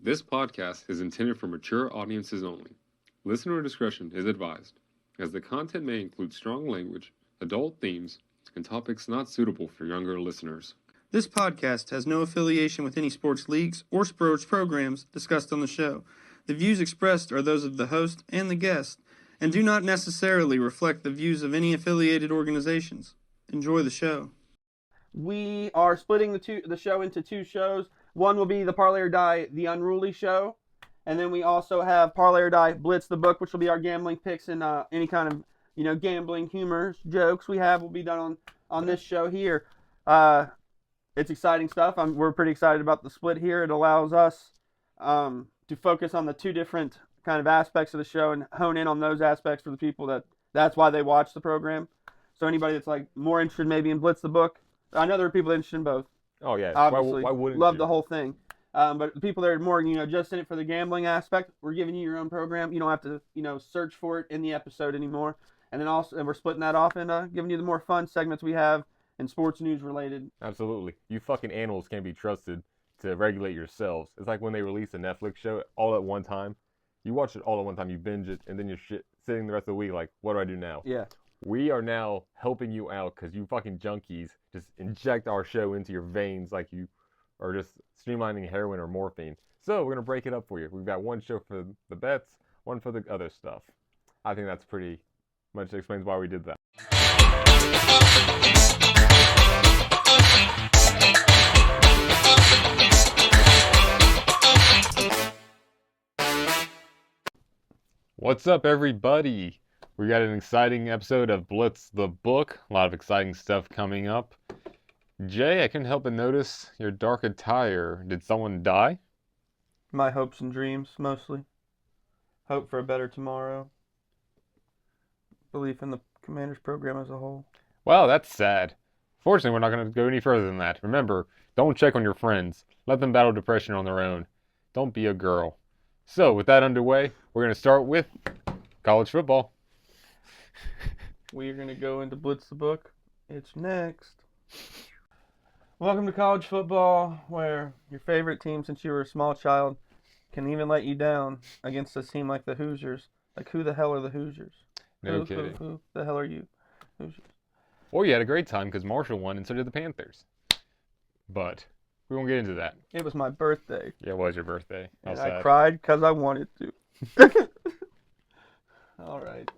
This podcast is intended for mature audiences only. Listener discretion is advised, as the content may include strong language, adult themes, and topics not suitable for younger listeners. This podcast has no affiliation with any sports leagues or sports programs discussed on the show. The views expressed are those of the host and the guest, and do not necessarily reflect the views of any affiliated organizations. Enjoy the show. We are splitting the show into two shows. One will be the Parlay or Die, the Unruly show. And then we also have Parlay or Die, Blitz the Book, which will be our gambling picks and any kind of, gambling humor jokes we have will be done on this show here. It's exciting stuff. We're pretty excited about the split here. It allows us to focus on the two different kind of aspects of the show and hone in on those aspects for the people that's why they watch the program. So anybody that's like more interested maybe in Blitz the Book, I know there are people interested in both. Oh yeah, obviously, why wouldn't love you? the whole thing. But the people that are more, just in it for the gambling aspect, we're giving you your own program. You don't have to, search for it in the episode anymore. And then also, we're splitting that off and giving you the more fun segments we have in sports news related. Absolutely. You fucking animals can't be trusted to regulate yourselves. It's like when they release a Netflix show all at one time. You watch it all at one time, you binge it, and then you're sitting the rest of the week like, what do I do now? Yeah. We are now helping you out because you fucking junkies just inject our show into your veins like you are just streamlining heroin or morphine. So we're going to break it up for you. We've got one show for the bets, one for the other stuff. I think that's pretty much explains why we did that. What's up, everybody? We got an exciting episode of Blitz the Book. A lot of exciting stuff coming up. Jay, I couldn't help but notice your dark attire. Did someone die? My hopes and dreams, mostly. Hope for a better tomorrow. Belief in the Commander's program as a whole. Well, that's sad. Fortunately, we're not going to go any further than that. Remember, don't check on your friends. Let them battle depression on their own. Don't be a girl. So, with that underway, we're going to start with college football. We are going to go into Blitz the Book. It's next. Welcome to college football, where your favorite team since you were a small child can even let you down against a team like the Hoosiers. Like, who the hell are the Hoosiers? No kidding. Who the hell are you? Hoosiers. Well, you had a great time because Marshall won and so did the Panthers. But we won't get into that. It was my birthday. Yeah, it was your birthday. How And sad. I cried because I wanted to. All right.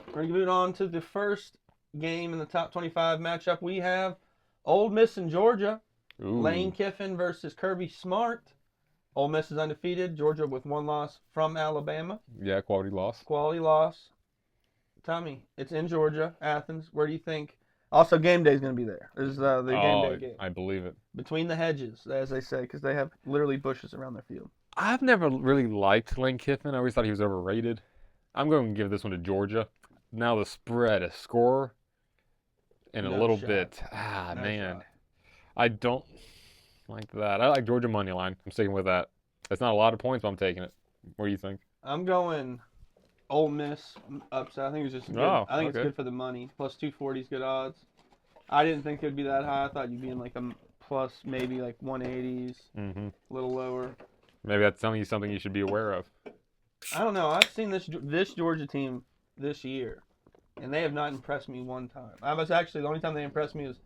We're going to move on to the first game in the top 25 matchup. We have Ole Miss and Georgia. Ooh. Lane Kiffin versus Kirby Smart. Ole Miss is undefeated. Georgia with one loss from Alabama. Yeah, quality loss. Quality loss. Tommy, it's in Georgia, Athens. Where do you think? Also, game day is going to be there. There's the game day game. I believe it. Between the hedges, as they say, because they have literally bushes around their field. I've never really liked Lane Kiffin. I always thought he was overrated. I'm going to give this one to Georgia. Now the spread, a score, and No a little shot. bit. No Man. shot. I don't like that. I like Georgia money line. I'm sticking with that. It's not a lot of points, but I'm taking it. What do you think? I'm going Ole Miss upset. I think it's just good. Oh, I think it's okay. good for the money. Plus 240 is good odds. I didn't think it would be that high. I thought you'd be in like a plus maybe like 180s, Mm-hmm. a little lower. Maybe that's telling you something you should be aware of. I don't know. I've seen this Georgia team this year, and they have not impressed me one time. I was actually the only time they impressed me is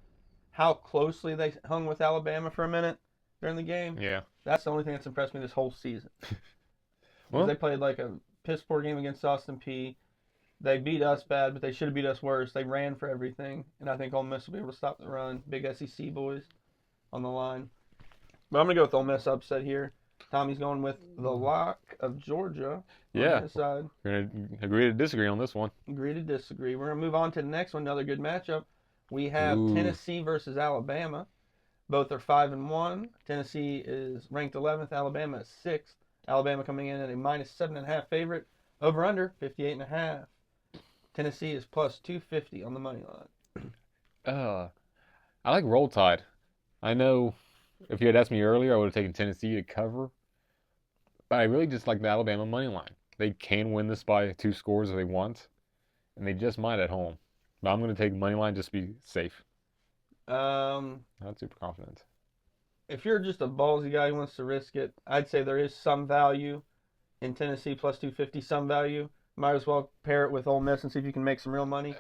how closely they hung with Alabama for a minute during the game. Yeah. That's the only thing that's impressed me this whole season. Well, They played like a piss poor game against Austin Peay. They beat us bad, but they should have beat us worse. They ran for everything, and I think Ole Miss will be able to stop the run. Big SEC boys on the line. But I'm going to go with Ole Miss upset here. Tommy's going with the lock of Georgia Yeah. on his side. we're going to agree to disagree on this one. Agree to disagree. We're going to move on to the next one, another good matchup. We have Ooh. Tennessee versus Alabama. Both are 5-1. Tennessee is ranked 11th. Alabama is 6th. Alabama coming in at a minus 7.5 favorite. Over under 58.5. Tennessee is plus 250 on the money line. I like Roll Tide. I know if you had asked me earlier, I would have taken Tennessee to cover. But I really just like the Alabama money line. They can win this by 2 scores if they want, and they just might at home. But I'm going to take money line just to be safe. Um, Not super confident. if you're just a ballsy guy who wants to risk it, I'd say there is some value in Tennessee plus 250, some value. Might as well pair it with Ole Miss and see if you can make some real money.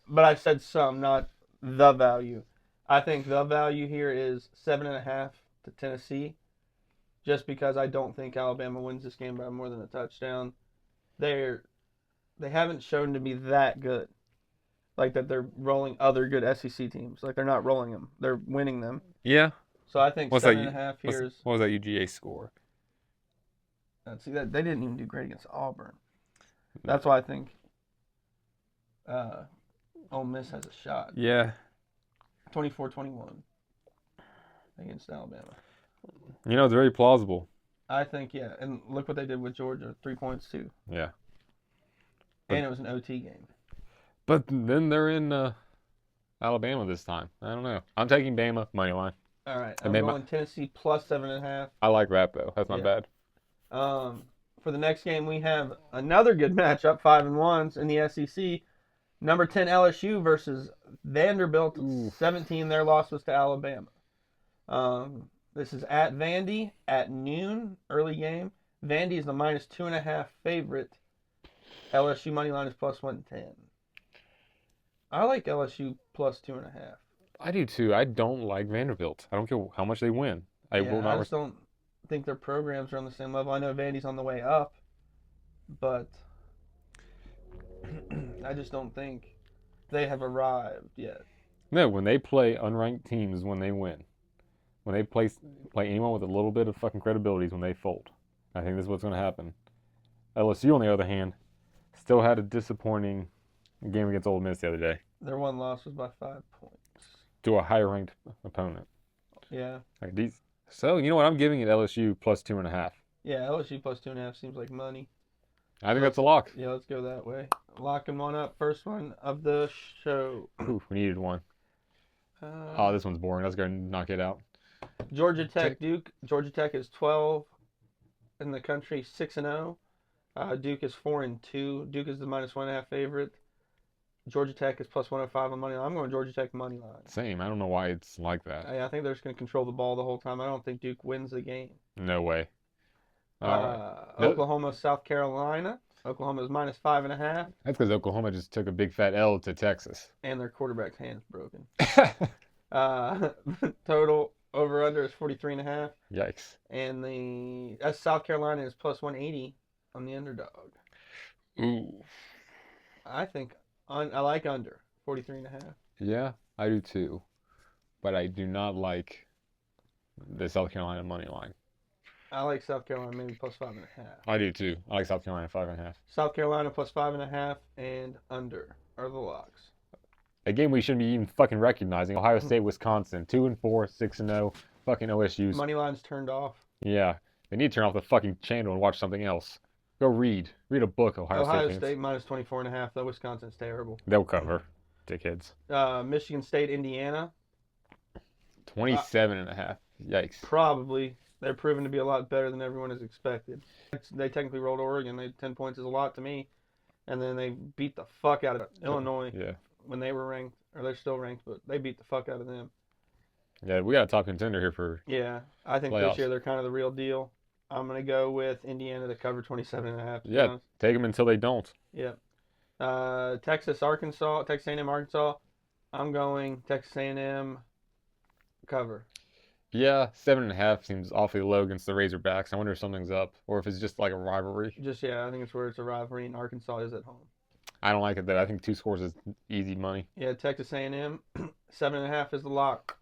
But I said some, not the value. I think the value here is 7.5 to Tennessee, just because I don't think Alabama wins this game by more than a touchdown. They haven't shown to be that good, like that they're rolling other good SEC teams. Like they're not rolling them, they're winning them. Yeah. So I think 7.5 here is. What was that UGA score? See that they didn't even do great against Auburn. That's why I think Ole Miss has a shot. Yeah. 24-21 against Alabama. You know, it's very plausible. I think, yeah. And look what they did with Georgia. 3 points, too. Yeah. And it was an OT game. But then they're in Alabama this time. I don't know. I'm taking Bama money line. All right. I'm going Tennessee plus 7.5. I like that, though. That's not bad. For the next game, we have another good matchup, 5-1s in the SEC. Number 10 LSU versus Vanderbilt. 17. Their loss was to Alabama. This is at Vandy at noon, early game. Vandy is the minus 2.5 favorite. LSU money line is plus 110. I like LSU plus 2.5. I do too. I don't like Vanderbilt. I don't care how much they win. I just don't think their programs are on the same level. I know Vandy's on the way up, but I just don't think they have arrived yet. No, when they play unranked teams, when they win. When they play anyone with a little bit of fucking credibility is when they fold. I think this is what's going to happen. LSU, on the other hand, still had a disappointing game against Ole Miss the other day. Their one loss was by 5 points. To a higher ranked opponent. Yeah. So, you know what? I'm giving it LSU plus 2.5. Yeah, LSU plus 2.5 seems like money. I think that's a lock. Yeah, let's go that way. Locking one up. First one of the show. Ooh, we needed one. This one's boring. Let's go and knock it out. Georgia Tech, Duke. Georgia Tech is 12 in the country, 6-0. Duke is 4-2. Duke is the minus 1.5 favorite. Georgia Tech is plus 105 on money line. I'm going Georgia Tech money line. Same. I don't know why it's like that. I think they're just going to control the ball the whole time. I don't think Duke wins the game. No way. Oklahoma, South Carolina. Oklahoma is minus 5.5. That's because Oklahoma just took a big fat L to Texas. And their quarterback's hand's broken. Total over-under is 43.5. Yikes. And South Carolina is plus 180 on the underdog. Ooh. I think I like under 43.5. Yeah, I do too. But I do not like the South Carolina money line. I like South Carolina maybe plus 5.5. I do too. I like South Carolina 5.5. South Carolina plus 5.5 and under are the locks. A game we shouldn't be even fucking recognizing. Ohio State, Wisconsin, 2-4, 6-0. Fucking OSU's. Money line's turned off. Yeah, they need to turn off the fucking channel and watch something else. Go read a book. Ohio State minus 24.5. Though Wisconsin's terrible. They'll cover, dickheads. Michigan State, Indiana. 27.5. Yikes. Probably. They're proven to be a lot better than everyone has expected. They technically rolled Oregon. 10 points is a lot to me. And then they beat the fuck out of Illinois when they were ranked. Or they're still ranked, but they beat the fuck out of them. Yeah, we got a top contender here for I think playoffs. This year they're kind of the real deal. I'm going to go with Indiana to cover 27.5. Yeah, take them until they don't. Yeah. Texas A&M, Arkansas. I'm going Texas A&M cover. Yeah, 7.5 seems awfully low against the Razorbacks. I wonder if something's up, or if it's just like a rivalry. I think it's where it's a rivalry, and Arkansas is at home. I don't like it though. I think 2 scores is easy money. Yeah, Texas A&M, 7.5 is the lock.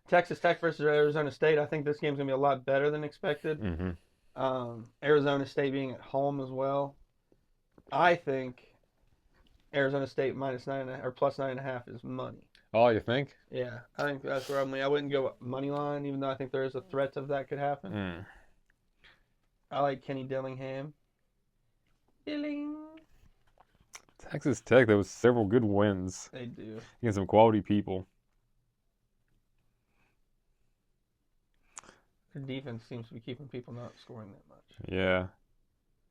Texas Tech versus Arizona State. I think this game's gonna be a lot better than expected. Mm-hmm. Arizona State being at home as well. I think Arizona State minus 9.5 or plus 9.5 is money. Oh, you think? Yeah, I think that's where I wouldn't go money line, even though I think there is a threat of that could happen. I like Kenny Dillingham. Texas Tech, there was several good wins. They do. Against some quality people. Their defense seems to be keeping people not scoring that much. Yeah.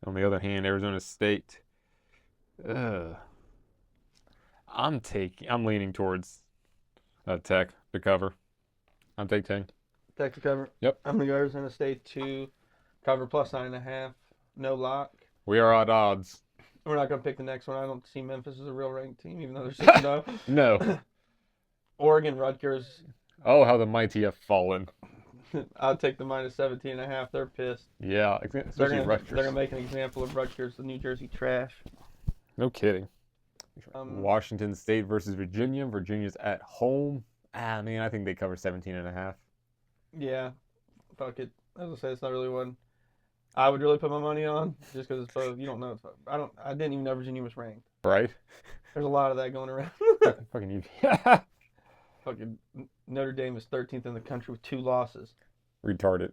On the other hand, Arizona State. I'm leaning towards Tech to cover. I'm taking. Texas cover. Yep. I'm going to go Arizona State to cover plus 9.5. No lock. We are at odds. We're not going to pick the next one. I don't see Memphis as a real ranked team, even though they're 6-0. No. Oregon, Rutgers. Oh, how the mighty have fallen. I'll take the minus 17.5. They're pissed. Yeah, especially Rutgers. They're going to make an example of Rutgers, the New Jersey trash. No kidding. Washington State versus Virginia. Virginia's at home. I think they cover 17.5. Yeah. Fuck it. As I say, it's not really one I would really put my money on, just because it's both. You don't know. I didn't even know Virginia was ranked. Right? There's a lot of that going around. Fucking you. Fucking Notre Dame is 13th in the country with 2 losses. Retarded.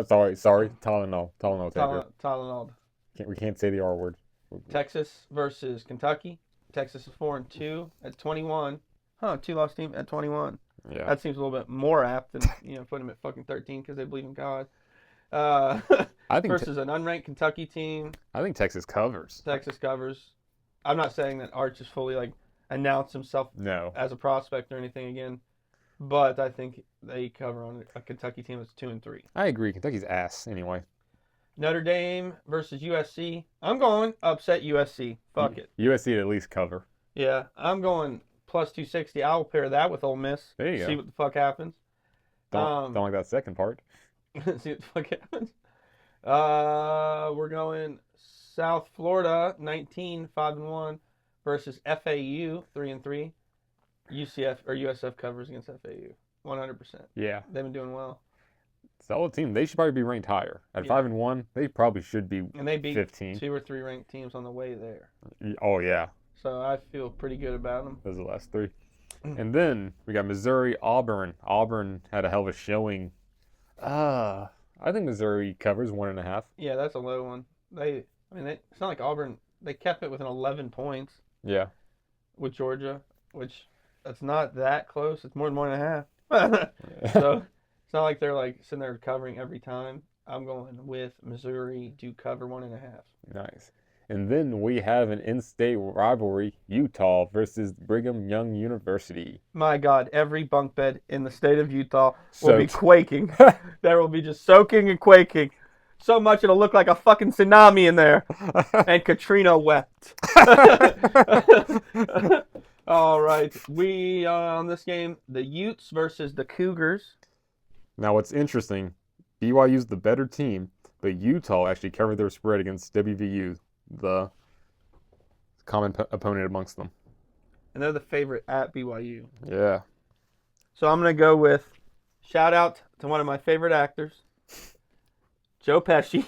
Sorry. Tylenol. Tylenol. We can't say the R word. Texas versus Kentucky. Texas is 4-2 at 21. 2-loss team at 21. Yeah. That seems a little bit more apt than putting them at fucking 13 because they believe in God. I think versus an unranked Kentucky team. I think Texas covers. Texas covers. I'm not saying that Arch has fully announced himself as a prospect or anything again, but I think they cover on a Kentucky team that's 2-3. I agree. Kentucky's ass anyway. Notre Dame versus USC. I'm going upset USC. Fuck it. USC at least cover. Yeah, I'm going plus 260. I'll pair that with Ole Miss. There you go. See what the fuck happens. Don't like that second part. See what the fuck happens. We're going South Florida 19 5-1 versus FAU 3-3. USF covers against FAU 100%. Yeah, They've been doing well. solid team. They should probably be ranked higher. At 5-1, they probably should be. And they beat 15. 2 or 3 ranked teams on the way there. Oh yeah. So I feel pretty good about them. Those are the last 3. And then we got Missouri, Auburn. Auburn had a hell of a showing. I think Missouri covers 1.5. Yeah, that's a low one. It's not like Auburn. They kept it within 11 points. Yeah. With Georgia, which that's not that close. It's more than 1.5. So it's not like they're sitting there covering every time. I'm going with Missouri to cover 1.5. Nice. And then we have an in-state rivalry, Utah versus Brigham Young University. My God, every bunk bed in the state of Utah will be quaking. There will be just soaking and quaking. So much it'll look like a fucking tsunami in there. And Katrina wept. All right. We, on this game, the Utes versus the Cougars. Now what's interesting, BYU's the better team, but Utah actually covered their spread against WVU, the common opponent amongst them. And they're the favorite at BYU. Yeah. So I'm going to go with shout out to one of my favorite actors, Joe Pesci.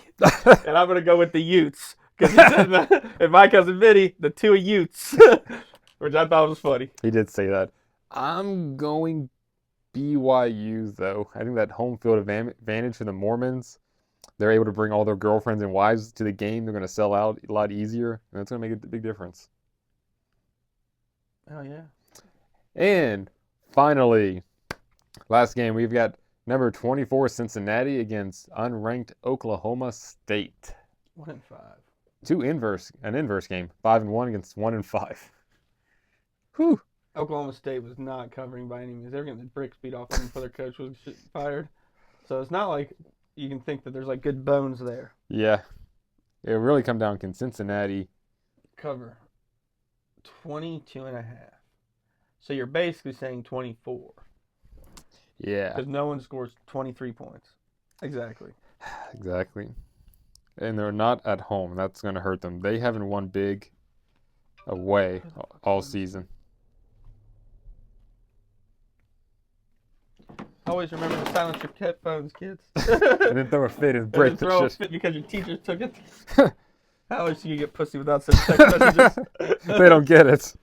And I'm going to go with the Utes. Because and my cousin Vinny, the 2 Utes. Which I thought was funny. He did say that. I'm going BYU, though. I think that home field advantage for the Mormons, they're able to bring all their girlfriends and wives to the game. They're going to sell out a lot easier, and that's going to make a big difference. Oh, yeah. And finally, last game, we've got number 24 Cincinnati against unranked Oklahoma State. 1-5. An inverse game. 5-1 against 1-5. Whew. Oklahoma State was not covering by any means. They were getting the bricks beat off them before their coach was fired. So it's not like you can think that there's good bones there. Yeah. It really come down to Cincinnati. Cover 22.5. So you're basically saying 24. Yeah. Because no one scores 23 points. Exactly. Exactly. And they're not at home. That's going to hurt them. They haven't won big away all season. Always remember to silence your headphones, kids. And then throw a fit and break and the throw a shit. fit because your teacher took it. How else do you get pussy without sending text messages? They don't get it.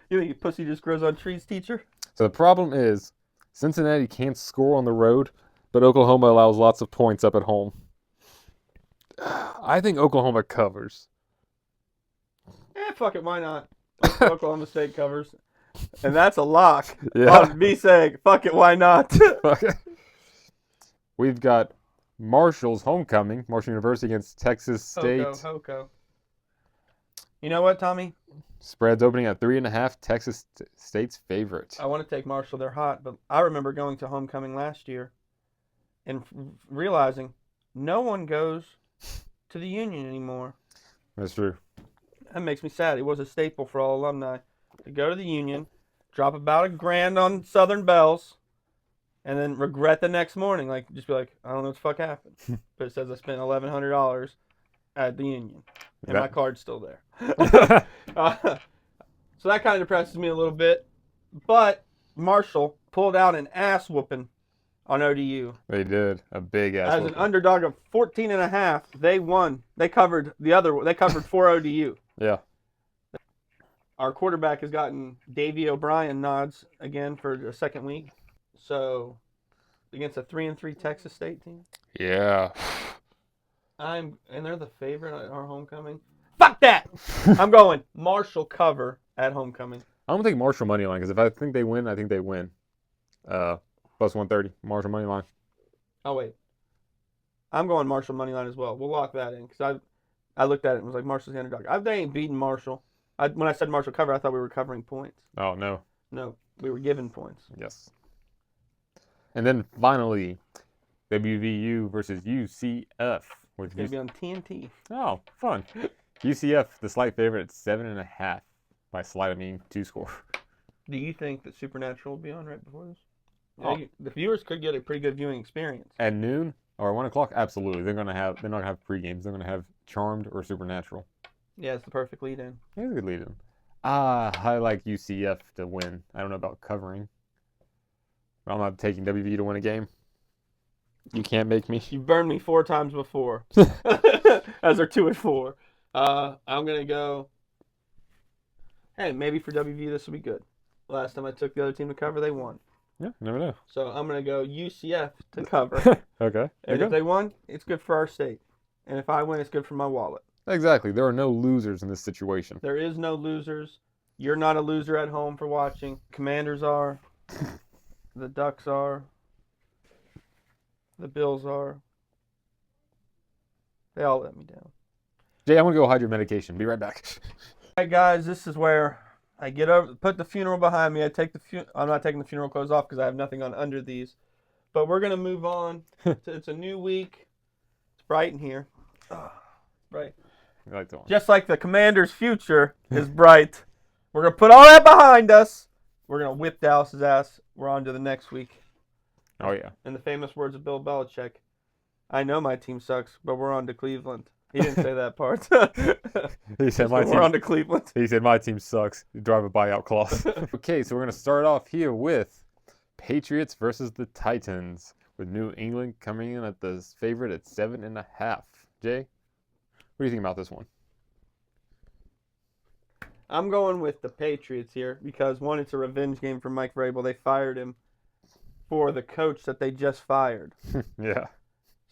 You think your pussy just grows on trees, teacher? So the problem is Cincinnati can't score on the road, but Oklahoma allows lots of points up at home. I think Oklahoma covers. Fuck it, why not? Oklahoma State covers. And that's a lock. Yeah. On me saying, fuck it, why not? We've got Marshall's homecoming, Marshall University against Texas State. Hoko. You know what, Tommy? Spread's opening at 3.5. Texas State's favorite. I want to take Marshall. They're hot, but I remember going to homecoming last year and realizing no one goes to the Union anymore. That's true. That makes me sad. It was a staple for all alumni to go to the Union, drop about $1,000 on Southern Bells, and then regret the next morning. Like, just be like, I don't know what the fuck happened. But it says I spent $1,100 at the Union, and my card's still there. So that kind of depresses me a little bit. But Marshall pulled out an ass whooping on ODU. They did. A big ass. As an underdog of 14.5, they won. They covered for ODU. Yeah. Our quarterback has gotten Davey O'Brien nods again for a second week. So against a 3-3 Texas State team. Yeah. And they're the favorite at our homecoming. Fuck that! I'm going Marshall cover at homecoming. I'm going to take Marshall money line because if I think they win, I think they win. Plus 130. Marshall money line. Oh, wait. I'm going Marshall money line as well. We'll lock that in because I looked at it and was like, Marshall's the underdog. They ain't beating Marshall. When I said Marshall cover, I thought we were covering points. Oh, no. No, we were giving points. Yes. And then finally, WVU versus UCF. It's going to be on TNT. Oh, fun. UCF, the slight favorite at 7.5. By slight, I mean 2 score. Do you think that Supernatural will be on right before this? Oh. The viewers could get a pretty good viewing experience. At noon or 1 o'clock, absolutely. They're not gonna have pre-games. They're gonna have Charmed or Supernatural. Yeah, it's the perfect lead-in. It's a good lead-in. I like UCF to win. I don't know about covering. I'm not taking WVU to win a game. You can't make me. You've burned me 4 times before. As they're 2-4. I'm gonna go. Hey, maybe for WVU this will be good. Last time I took the other team to cover, they won. Yeah, never know. So I'm going to go UCF to cover. Okay. And if they won, it's good for our state. And if I win, it's good for my wallet. Exactly. There are no losers in this situation. There is no losers. You're not a loser at home for watching. Commanders are. The Ducks are. The Bills are. They all let me down. Jay, I'm going to go hide your medication. Be right back. All right, guys, this is where I put the funeral behind me. I'm not taking the funeral clothes off because I have nothing on under these. But we're going to move on. It's a new week. It's bright in here. Bright. I like that one. Just like the Commander's future is bright. We're going to put all that behind us. We're going to whip Dallas's ass. We're on to the next week. Oh, yeah. In the famous words of Bill Belichick, I know my team sucks, but we're on to Cleveland. He didn't say that part. He said we're on to Cleveland. He said my team sucks. You drive a buyout clause. Okay, so we're going to start off here with Patriots versus the Titans, with New England coming in at the favorite at 7.5. Jay, what do you think about this one? I'm going with the Patriots here because, one, it's a revenge game for Mike Vrabel. They fired him for the coach that they just fired. Yeah.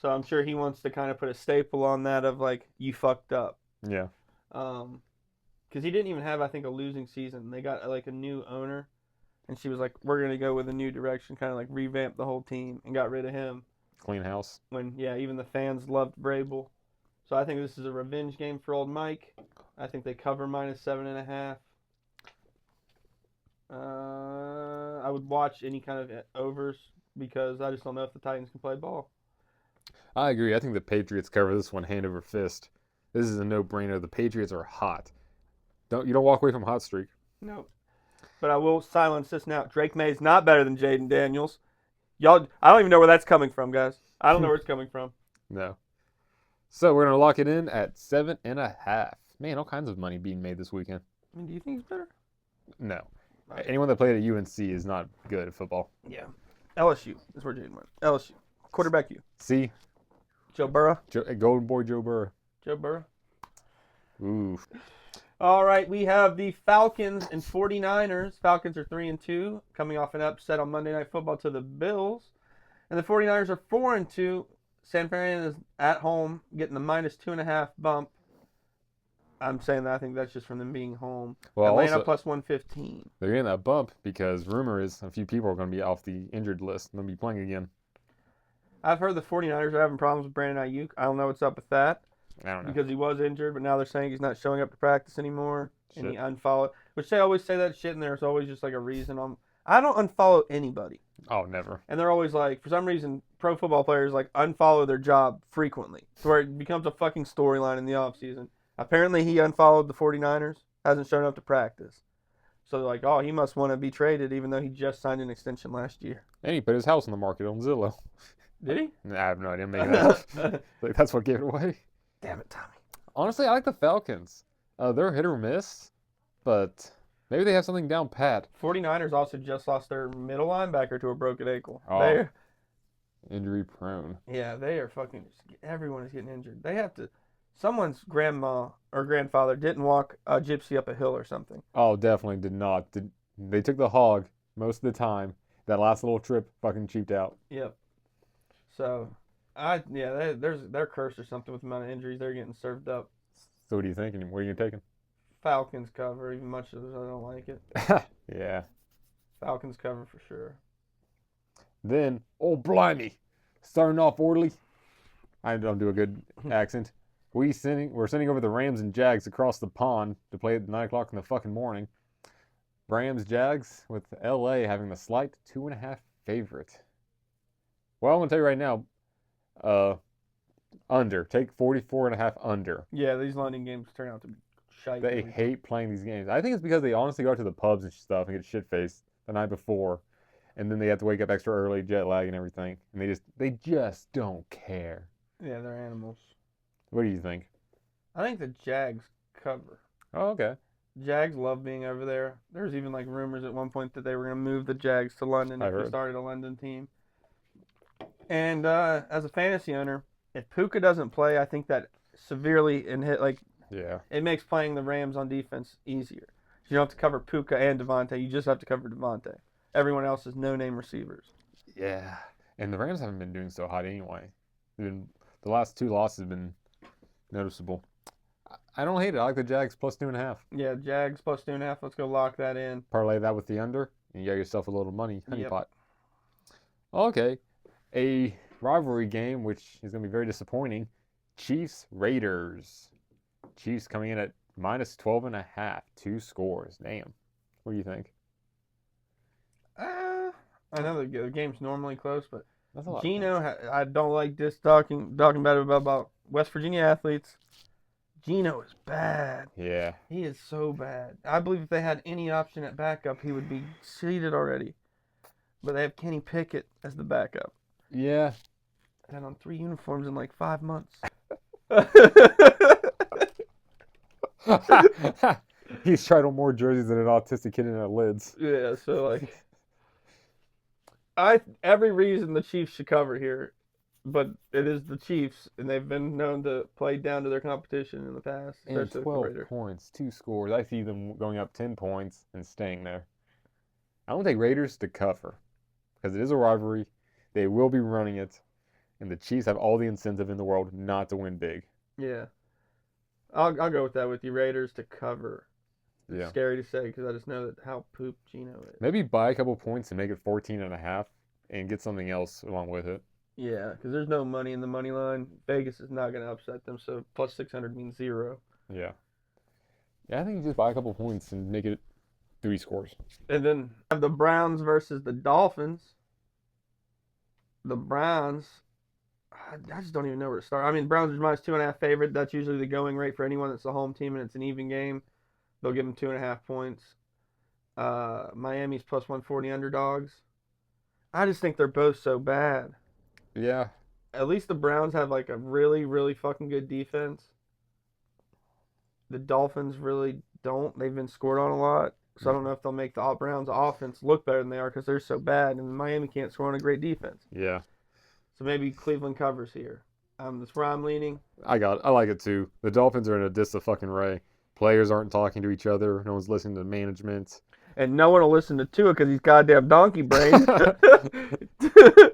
So I'm sure he wants to kind of put a staple on that of, like, you fucked up. Yeah. Because he didn't even have, I think, a losing season. They got, like, a new owner, and she was like, we're going to go with a new direction, kind of, like, revamp the whole team, and got rid of him. Clean house. When, yeah, even the fans loved Vrabel. So I think this is a revenge game for old Mike. I think they cover minus 7.5. I would watch any kind of overs because I just don't know if the Titans can play ball. I agree. I think the Patriots cover this one hand over fist. This is a no-brainer. The Patriots are hot. You don't walk away from hot streak. No. But I will silence this now. Drake May is not better than Jaden Daniels. Y'all, I don't even know where that's coming from, guys. I don't know where it's coming from. No. So we're going to lock it in at 7.5. Man, all kinds of money being made this weekend. I mean, do you think he's better? No. Anyone that played at UNC is not good at football. Yeah. LSU is where Jaden went. LSU. Quarterback U. See? Joe Burrow. Golden boy Joe Burrow. Joe Burrow. Ooh. All right, we have the Falcons and 49ers. Falcons are 3-2, coming off an upset on Monday Night Football to the Bills. And the 49ers are 4-2. San Fran is at home, getting the minus 2.5 bump. I'm saying that I think that's just from them being home. Well, Atlanta also, plus 115. They're getting that bump because rumor is a few people are going to be off the injured list and they'll be playing again. I've heard the 49ers are having problems with Brandon Ayuk. I don't know what's up with that. I don't know. because he was injured, but now they're saying he's not showing up to practice anymore, and Shit. he unfollowed. Which they always say that shit, and there's always just like a reason. I don't unfollow anybody, Oh, never. and they're always like, for some reason, pro football players like unfollow their job frequently, to where it becomes a fucking storyline in the offseason. Apparently, he unfollowed the 49ers, hasn't shown up to practice. So they're like, oh, he must want to be traded, even though he just signed an extension last year. And he put his house on the market on Zillow. Did he? I have no idea. Maybe like, that's what gave it away. Damn it, Tommy. Honestly, I like the Falcons. They're hit or miss, but maybe they have something down pat. 49ers also just lost their middle linebacker to a broken ankle. Oh. They're, Injury prone. yeah, they are fucking. Everyone is getting injured. They have to. Someone's grandma or grandfather didn't walk a gypsy up a hill or something. Oh, definitely did not. They took the hog most of the time. That last little trip fucking cheaped out. Yep. So, they're cursed or something with the amount of injuries they're getting served up. So what are you thinking? What are you taking? Falcons cover, even much as I don't like it. Yeah. Falcons cover for sure. Then, oh blimey, starting off orderly. I don't do a good accent. We're sending over the Rams and Jags across the pond to play at 9 o'clock in the fucking morning. Rams Jags with LA having the slight 2.5 favorite. Well, I'm gonna tell you right now, under. Take 44.5 under. Yeah, these London games turn out to be shite. They hate playing these games. I think it's because they honestly go out to the pubs and stuff and get shit-faced the night before. And then they have to wake up extra early, jet lag and everything. And they just don't care. Yeah, they're animals. What do you think? I think the Jags cover. Oh, okay. Jags love being over there. There was even like rumors at one point that they were going to move the Jags to London if they started a London team. And as a fantasy owner, if Puka doesn't play, I think that severely Yeah. it makes playing the Rams on defense easier. You don't have to cover Puka and Devontae. You just have to cover Devontae. Everyone else is no-name receivers. Yeah. And the Rams haven't been doing so hot anyway. The last 2 losses have been noticeable. I don't hate it. I like the Jags plus 2.5. Yeah, Jags plus 2.5. Let's go lock that in. Parlay that with the under, and you got yourself a little money honey Yep. pot. Okay. A rivalry game, which is going to be very disappointing. Chiefs-Raiders. Chiefs coming in at minus 12.5. 2 scores. Damn. What do you think? I know the game's normally close, but That's a lot. Gino, I don't like this talking bad about West Virginia athletes. Gino is bad. Yeah. He is so bad. I believe if they had any option at backup, he would be seated already. But they have Kenny Pickett as the backup. Yeah. And on 3 uniforms in like 5 months. He's tried on more jerseys than an autistic kid in a lids. Yeah, so like, every reason the Chiefs should cover here, but it is the Chiefs, and they've been known to play down to their competition in the past. And especially with the 12 Raiders. points, 2 scores. I see them going up 10 points and staying there. I don't take Raiders to cover because it is a rivalry. They will be running it, and the Chiefs have all the incentive in the world not to win big. Yeah, I'll go with that with you. Raiders to cover. Yeah. Scary to say because I just know that how poop Gino is. Maybe buy a couple points and make it 14.5 and get something else along with it. Yeah, because there's no money in the money line. Vegas is not going to upset them, so plus 600 means 0. Yeah. Yeah, I think you just buy a couple points and make it 3 scores. And then have the Browns versus the Dolphins. The Browns, I just don't even know where to start. I mean, Browns are minus 2.5 favorite. That's usually the going rate for anyone that's the home team and it's an even game. They'll give them 2.5 points. Miami's plus 140 underdogs. I just think they're both so bad. Yeah. At least the Browns have like a really, really fucking good defense. The Dolphins really don't. They've been scored on a lot. So I don't know if they'll make the Browns offense look better than they are because they're so bad. And Miami can't score on a great defense. Yeah. So maybe Cleveland covers here. That's where I'm leaning. I like it too. The Dolphins are in a dis-fucking-ray. Players aren't talking to each other. No one's listening to management. And no one will listen to Tua because he's goddamn donkey brains.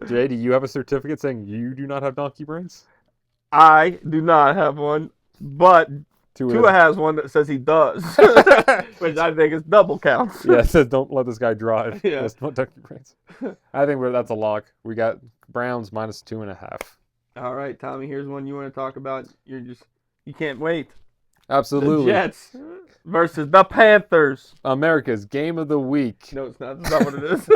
Jay, do you have a certificate saying you do not have donkey brains? I do not have one, but Tua has one that says he does, which I think is double counts. Yeah, it says don't let this guy drive. Yeah. Just don't donkey brains. I think that's a lock. We got Browns minus 2.5. All right, Tommy, here's one you want to talk about. You're just You can't wait. Absolutely. The Jets versus the Panthers. America's game of the week. No, it's not. That's not what it is.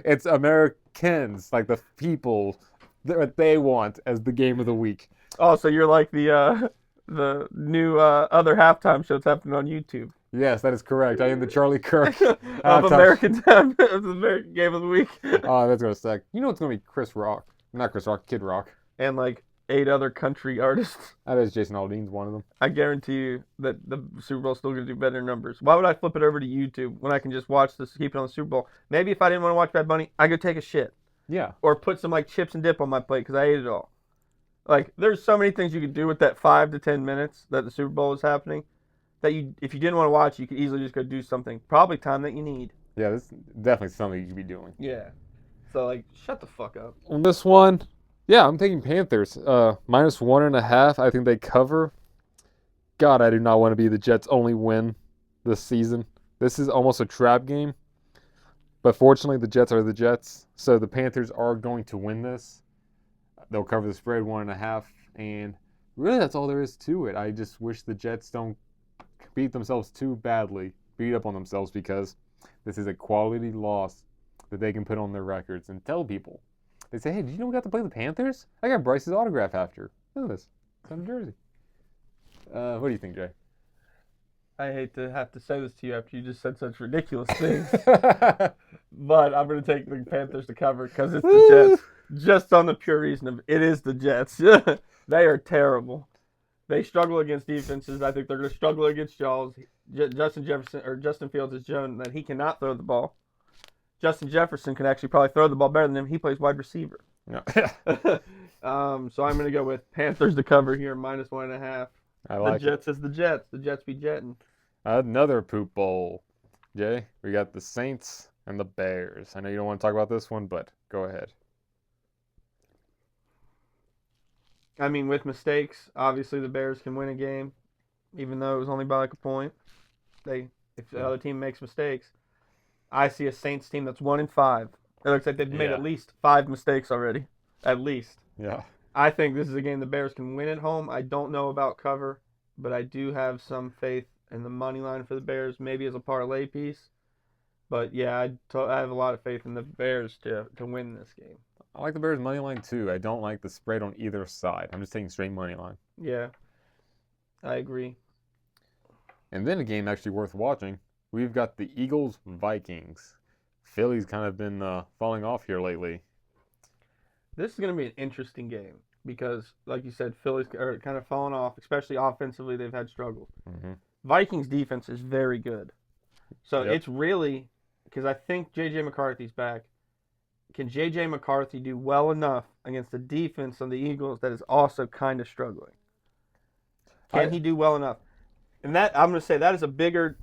It's Americans, like the people, what they want as the game of the week. Oh, so you're like the new other halftime show that's happening on YouTube. Yes, that is correct. I am the Charlie Kirk of halftime. American Game of the Week. Oh, that's gonna suck. You know it's gonna be Chris Rock, not Chris Rock, Kid Rock. And like 8 other country artists. I bet Jason Aldean's one of them. I guarantee you that the Super Bowl's still gonna do better numbers. Why would I flip it over to YouTube when I can just watch this, keep it on the Super Bowl? Maybe if I didn't want to watch Bad Bunny, I could take a shit Yeah. or put some like chips and dip on my plate because I ate it all. Like there's so many things you could do with that 5 to 10 minutes that the Super Bowl is happening. That you, if you didn't want to watch, you could easily just go do something. Probably time that you need. Yeah, this is definitely something you could be doing. Yeah. So like, shut the fuck up. On this one, yeah, I'm taking Panthers. -1.5. I think they cover. God, I do not want to be the Jets' only win this season. This is almost a trap game. But fortunately, the Jets are the Jets. So the Panthers are going to win this. They'll cover the spread 1.5. And really, that's all there is to it. I just wish the Jets don't beat themselves too badly, beat up on themselves, because this is a quality loss that they can put on their records and tell people. They say, hey, did you know we got to play the Panthers? I got Bryce's autograph after. Look at this. It's on jersey. What do you think, Jay? I hate to have to say this to you after you just said such ridiculous things. But I'm going to take the Panthers to cover because it's the Jets. Just on the pure reason of it is the Jets. They are terrible. They struggle against defenses. I think they're going to struggle against y'all's. Justin Fields has shown that he cannot throw the ball. Justin Jefferson can actually probably throw the ball better than him. He plays wide receiver. No. So I'm going to go with Panthers to cover here, -1.5. I like the Jets is the Jets. The Jets be jetting. Another poop bowl. Jay, we got the Saints and the Bears. I know you don't want to talk about this one, but go ahead. I mean, with mistakes, obviously the Bears can win a game, even though it was only by like a point. If the other team makes mistakes, I see a Saints team that's 1-5. It looks like they've made at least 5 mistakes already, at least. Yeah. I think this is a game the Bears can win at home. I don't know about cover, but I do have some faith in the money line for the Bears, maybe as a parlay piece. But yeah, I have a lot of faith in the Bears to win this game. I like the Bears money line too. I don't like the spread on either side. I'm just taking straight money line. Yeah, I agree. And then a game actually worth watching. We've got the Eagles-Vikings. Philly's kind of been falling off here lately. This is going to be an interesting game because, like you said, Philly's are kind of falling off, especially offensively. They've had struggles. Mm-hmm. Vikings defense is very good. So it's really, because I think J.J. McCarthy's back. Can J.J. McCarthy do well enough against the defense of the Eagles that is also kind of struggling? Can he do well enough? And that, I'm going to say, that is a bigger,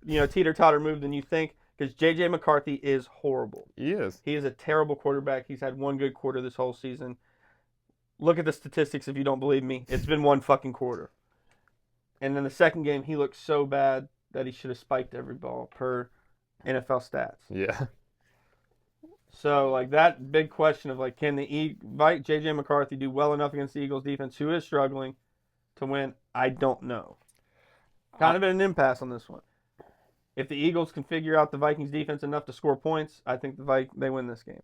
teeter-totter move than you think, because J.J. McCarthy is horrible. He is. He is a terrible quarterback. He's had one good quarter this whole season. Look at the statistics if you don't believe me. It's been one fucking quarter. And then the second game, he looked so bad that he should have spiked every ball per NFL stats. Yeah. So, like, that big question of, like, can the J.J. McCarthy do well enough against the Eagles defense, who is struggling, to win? I don't know. Kind of at an impasse on this one. If the Eagles can figure out the Vikings defense enough to score points, I think they win this game.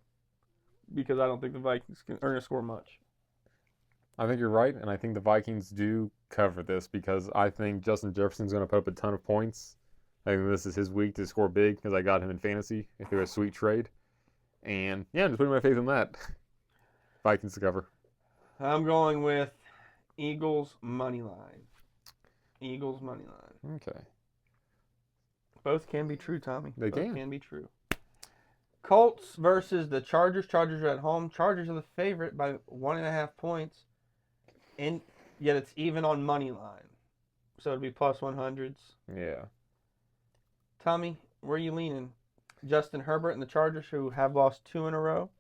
Because I don't think the Vikings are going to score much. I think you're right, and I think the Vikings do cover this because I think Justin Jefferson's going to put up a ton of points. I think this is his week to score big because I got him in fantasy through a sweet trade. And, yeah, I'm just putting my faith in that. Vikings to cover. I'm going with Eagles money line. Eagles money line. Okay. Both can be true, Tommy. They Both can. can be true. Colts versus the Chargers. Chargers are at home. Chargers are the favorite by 1.5 points. And yet it's even on money line. So it'd be plus 100s. Yeah. Tommy, where are you leaning? Justin Herbert and the Chargers, who have lost 2 in a row,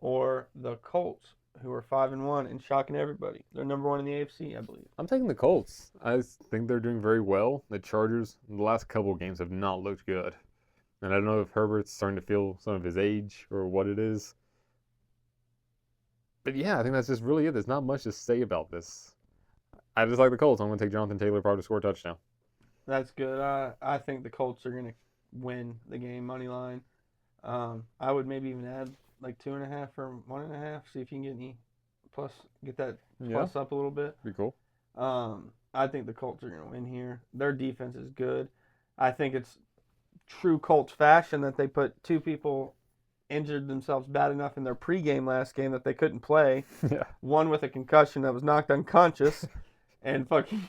or the Colts, who are 5-1 and shocking everybody? They're number 1 in the AFC, I believe. I'm taking the Colts. I think they're doing very well. The Chargers, in the last couple of games, have not looked good. And I don't know if Herbert's starting to feel some of his age or what it is. But yeah, I think that's just really it. There's not much to say about this. I just like the Colts. I'm going to take Jonathan Taylor probably to score a touchdown. That's good. I think the Colts are going to win the game money line. I would maybe even add like 2.5 or 1.5. See if you can get any plus, get that plus up a little bit. Be cool. I think the Colts are going to win here. Their defense is good. I think it's true Colts fashion that they put 2 people injured themselves bad enough in their pregame last game that they couldn't play. Yeah. One with a concussion that was knocked unconscious, and fucking.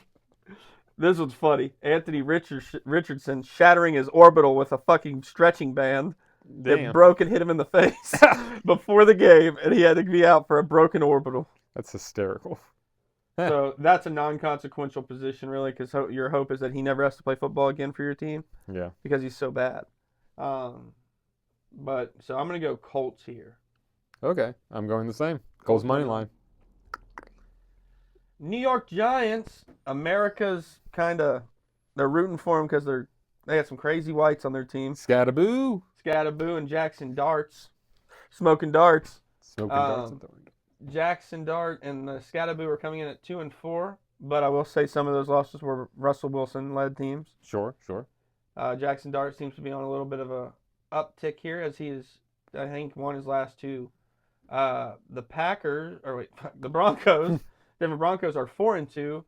This was funny. Anthony Richardson shattering his orbital with a fucking stretching band. Damn. It broke and hit him in the face before the game, and he had to be out for a broken orbital. That's hysterical. So that's a non-consequential position, really, because your hope is that he never has to play football again for your team. Yeah. Because he's so bad. But so I'm gonna go Colts here. Okay, I'm going the same. Colts money line. New York Giants, America's they're rooting for them because they have some crazy whites on their team. Scattaboo. Scattaboo and Jackson Darts, smoking darts. Smoking darts. Jackson Dart and Scattaboo are coming in at 2-4, but I will say some of those losses were Russell Wilson-led teams. Sure. Jackson Dart seems to be on a little bit of a uptick here as he is, I think, won his last 2. The Broncos, Denver Broncos are 4-2.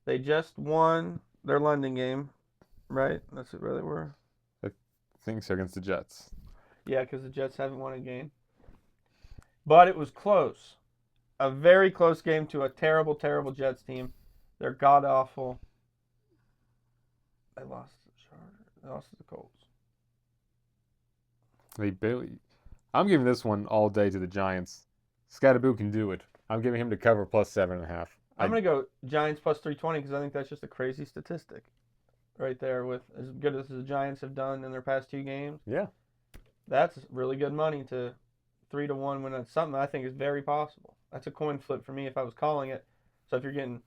They just won their London game, right? That's where they were. I think so, against the Jets. Yeah, because the Jets haven't won a game. But it was close. A very close game to a terrible, terrible Jets team. They're god-awful. They lost to the Chargers. They lost to the Colts. They barely. I'm giving this one all day to the Giants. Scattaboo can do it. I'm giving him to cover plus 7.5. I'm going to go Giants plus 320 because I think that's just a crazy statistic right there with as good as the Giants have done in their past 2 games. Yeah. That's really good money to 3-1 when it's something I think is very possible. That's a coin flip for me if I was calling it. So if you're getting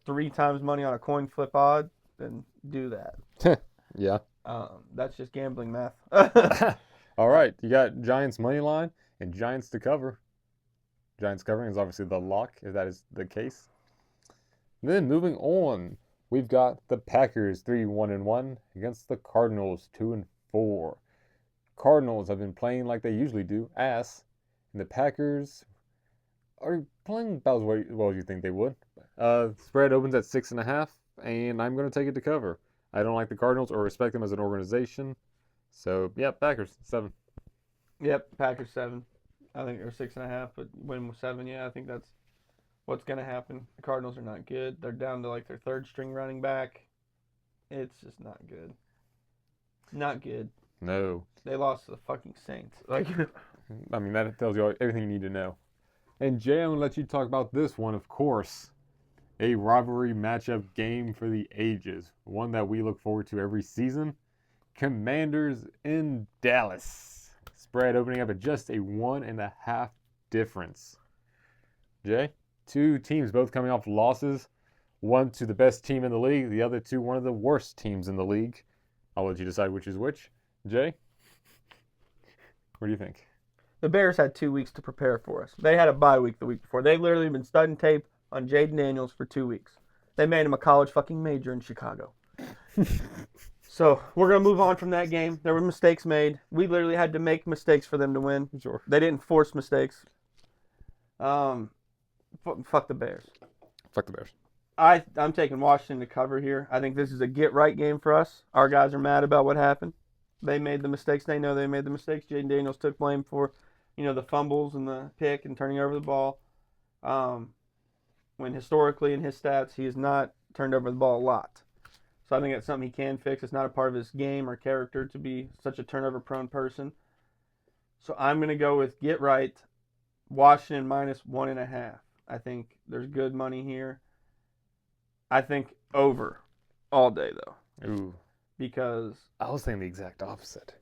3 times money on a coin flip odd, then do that. Yeah. That's just gambling math. All right. You got Giants money line and Giants to cover. Giants covering is obviously the lock, if that is the case. Then moving on, we've got the Packers 3-1-1 against the Cardinals 2-4. Cardinals have been playing like they usually do, and the Packers are playing about as well as you think they would. Spread opens at 6.5, and I'm going to take it to cover. I don't like the Cardinals or respect them as an organization. So, yeah, Packers, 7. Yep, Packers 7. I think they're 6.5, but win with 7. Yeah, I think that's what's going to happen. The Cardinals are not good. They're down to like their 3rd string running back. It's just not good. Not good. No. They lost to the fucking Saints. Like, I mean, that tells you everything you need to know. And Jay, I'm going to let you talk about this one, of course. A rivalry matchup game for the ages. One that we look forward to every season. Commanders in Dallas. Spread opening up at just a 1.5 difference. Jay, 2 teams both coming off losses. One to the best team in the league. The other to one of the worst teams in the league. I'll let you decide which is which. Jay, what do you think? The Bears had 2 weeks to prepare for us. They had a bye week the week before. They've literally been studying tape on Jaden Daniels for 2 weeks. They made him a college fucking major in Chicago. So we're going to move on from that game. There were mistakes made. We literally had to make mistakes for them to win. Sure. They didn't force mistakes. Fuck the Bears. Fuck the Bears. I'm taking Washington to cover here. I think this is a get-right game for us. Our guys are mad about what happened. They made the mistakes. They know they made the mistakes. Jaden Daniels took blame for, the fumbles and the pick and turning over the ball. When historically in his stats, he has not turned over the ball a lot. So I think that's something he can fix. It's not a part of his game or character to be such a turnover-prone person. So I'm going to go with get right, Washington minus 1.5. I think there's good money here. I think over all day, though. Ooh. Because I was thinking the exact opposite.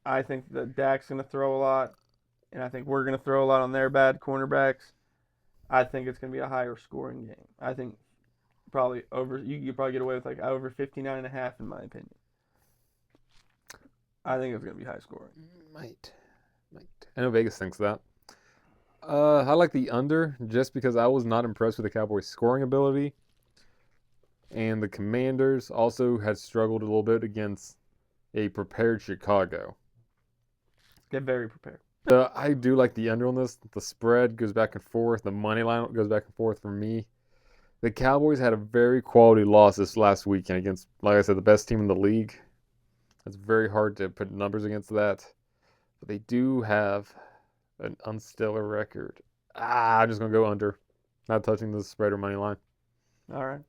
I think that Dak's going to throw a lot, and I think we're going to throw a lot on their bad cornerbacks. I think it's going to be a higher scoring game. I think probably over. You could probably get away with like over 59.5 in my opinion. I think it's going to be high scoring. Might. I know Vegas thinks that. I like the under just because I was not impressed with the Cowboys' scoring ability. And the Commanders also had struggled a little bit against a prepared Chicago. They're very prepared. I do like the under on this. The spread goes back and forth. The money line goes back and forth for me. The Cowboys had a very quality loss this last weekend against, like I said, the best team in the league. It's very hard to put numbers against that. But they do have an unstellar record. I'm just going to go under. Not touching the spread or money line. All right.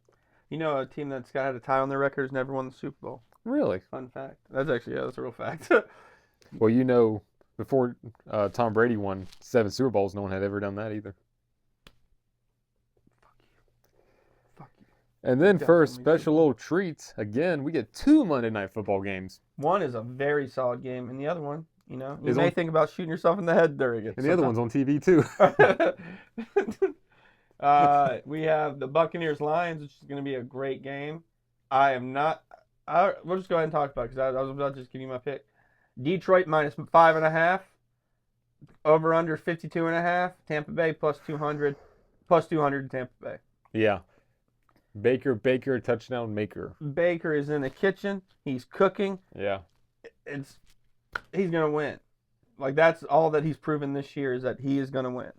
You know, a team that's got a tie on their record has never won the Super Bowl. Really? Fun fact. That's actually, that's a real fact. Well, you know, before Tom Brady won 7 Super Bowls, no one had ever done that either. Fuck you. And then got for a so many special Super little treat, again, we get 2 Monday Night Football games. One is a very solid game, and the other one, you know, you Is may on- think about shooting yourself in the head during it. And the other one's on TV too. We have the Buccaneers-Lions, which is going to be a great game. We'll just go ahead and talk about it because I was about to just give you my pick. Detroit -5.5. Over under 52.5. Tampa Bay +200. +200 Tampa Bay. Yeah. Baker, touchdown maker. Baker is in the kitchen. He's cooking. Yeah. He's going to win. Like, that's all that he's proven this year is that he is going to win.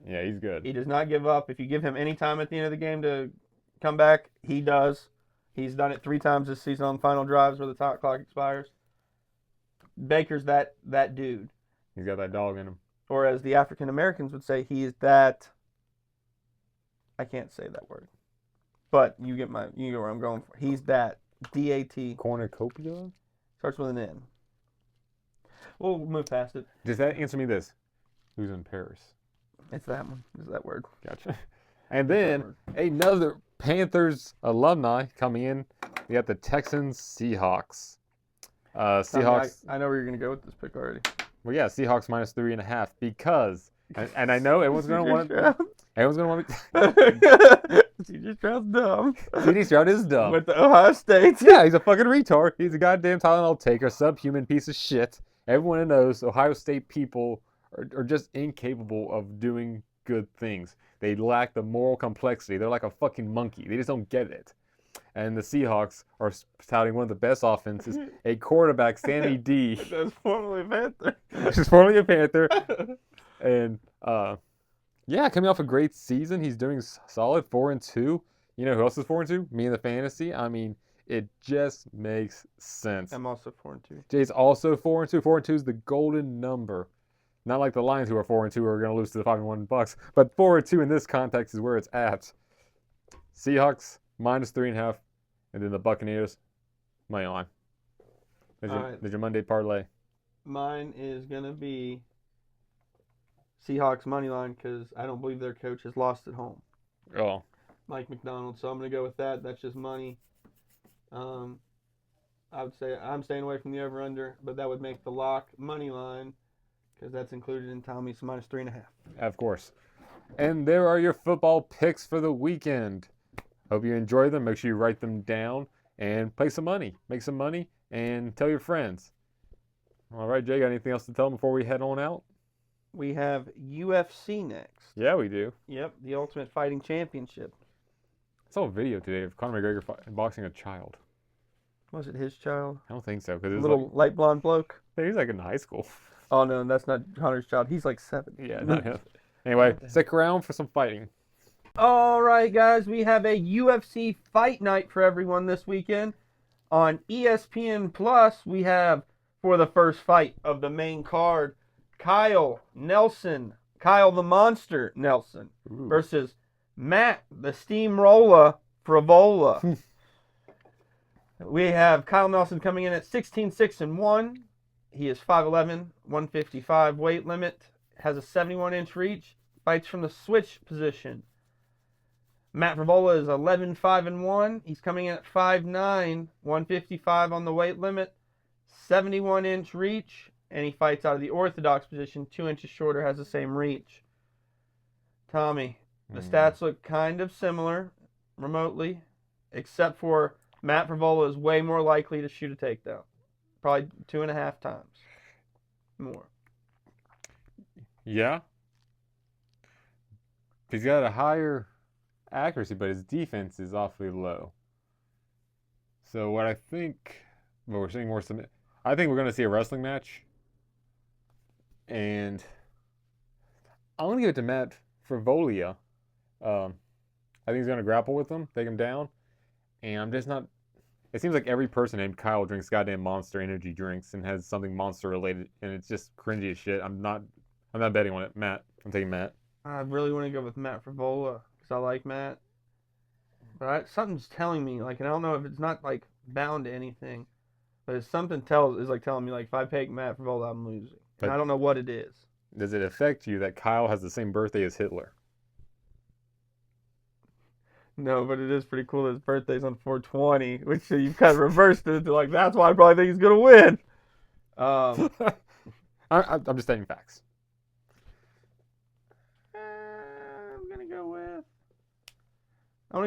Yeah, he's good. He does not give up. If you give him any time at the end of the game to come back, he does. He's done it 3 times this season on final drives where the top clock expires. Baker's that dude. He's got that dog in him. Or as the African Americans would say, he is that. I can't say that word. But you get where I'm going for. He's that. DAT. Cornucopia? Starts with an N. We'll move past it. Does that answer me this? Who's in Paris? It's that one. It's that word. Gotcha. And then another Panthers alumni coming in. We got the Texans Seahawks. Seahawks. I know where you're going to go with this pick already. Well, yeah, Seahawks -3.5 because, and I know everyone's going to want to. Everyone's going to want to. C.J. Stroud's dumb. C.J. Stroud is dumb. With the Ohio State. Yeah, he's a fucking retard. He's a goddamn Tylenol taker, subhuman piece of shit. Everyone knows Ohio State people are just incapable of doing good things. They lack the moral complexity. They're like a fucking monkey. They just don't get it. And the Seahawks are touting one of the best offenses. A quarterback, Sammy D. That's formerly a Panther. He's formerly a Panther. And, yeah, coming off a great season. He's doing solid, 4-2. You know who else is 4-2? Me in the fantasy. I mean, it just makes sense. I'm also 4-2. Jay's also 4-2. 4-2 is the golden number. Not like the Lions who are 4-2 who are going to lose to the 5-1 Bucks. But 4-2 in this context is where it's at. Seahawks -3.5. And then the Buccaneers, money line. There's your Monday parlay. Mine is going to be Seahawks money line because I don't believe their coach has lost at home. Oh. Mike McDonald. So I'm going to go with that. That's just money. I would say I'm staying away from the over-under, but that would make the lock money line because that's included in Tommy's -3.5. Of course. And there are your football picks for the weekend. Hope you enjoy them. Make sure you write them down and play some money. Make some money and tell your friends. All right, Jay, got anything else to tell them before we head on out? We have UFC next. Yeah, we do. Yep, the Ultimate Fighting Championship. I saw a video today of Conor McGregor boxing a child. Was it his child? I don't think so. Cause it was Little light blonde bloke? he's like in high school. Oh, no, that's not Hunter's child. He's like 7. Yeah, not him. Anyway, stick around for some fighting. All right, guys, we have a UFC fight night for everyone this weekend. On ESPN Plus, we have, for the first fight of the main card, Kyle the Monster Nelson versus Matt the Steamroller Frivola. We have Kyle Nelson coming in at 16-6-1. He is 5'11", 155 weight limit, has a 71-inch reach, fights from the switch position. Matt Frivola is 11-5-1. He's coming in at 5'9", 155 on the weight limit, 71-inch reach, and he fights out of the orthodox position, 2 inches shorter, has the same reach. Tommy, the stats look kind of similar remotely, except for Matt Frivola is way more likely to shoot a takedown. Probably 2.5 times more. Yeah. He's got a higher accuracy, but his defense is awfully low. So what I think, well, we're seeing more submit. I think we're going to see a wrestling match. And I'm going to give it to Matt Frivolia. I think he's going to grapple with him, take him down. And I'm just not. It seems like every person named Kyle drinks goddamn Monster energy drinks and has something monster related, and it's just cringy as shit. I'm not betting on it. Matt. I'm taking Matt. I really want to go with Matt Frivola because I like Matt. But something's telling me, like, and I don't know if it's not, like, bound to anything, but it's something telling me, like, if I pick Matt Frivola, I'm losing. And But I don't know what it is. does it affect you that Kyle has the same birthday as Hitler? No, but it is pretty cool that his birthday's on 420, which you've kind of reversed it to, like, that's why I probably think he's going to win. I'm just stating facts. I'm going to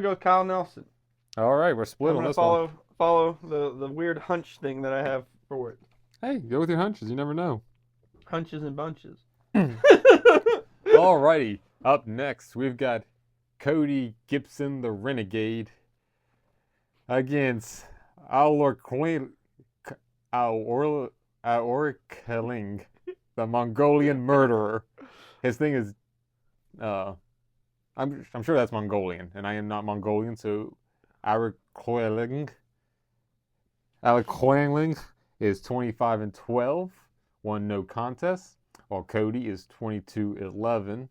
go with Kyle Nelson. All right, we're split I'm on going this to one. follow the weird hunch thing that I have for it. Hey, go with your hunches. You never know. Hunches and bunches. Alrighty, up next we've got Cody Gibson, the Renegade, against Aorkaling, the Mongolian Murderer. His thing is, I'm sure that's Mongolian, and I am not Mongolian, so Aorkaling is 25-12, won no contest, while Cody is 22-11.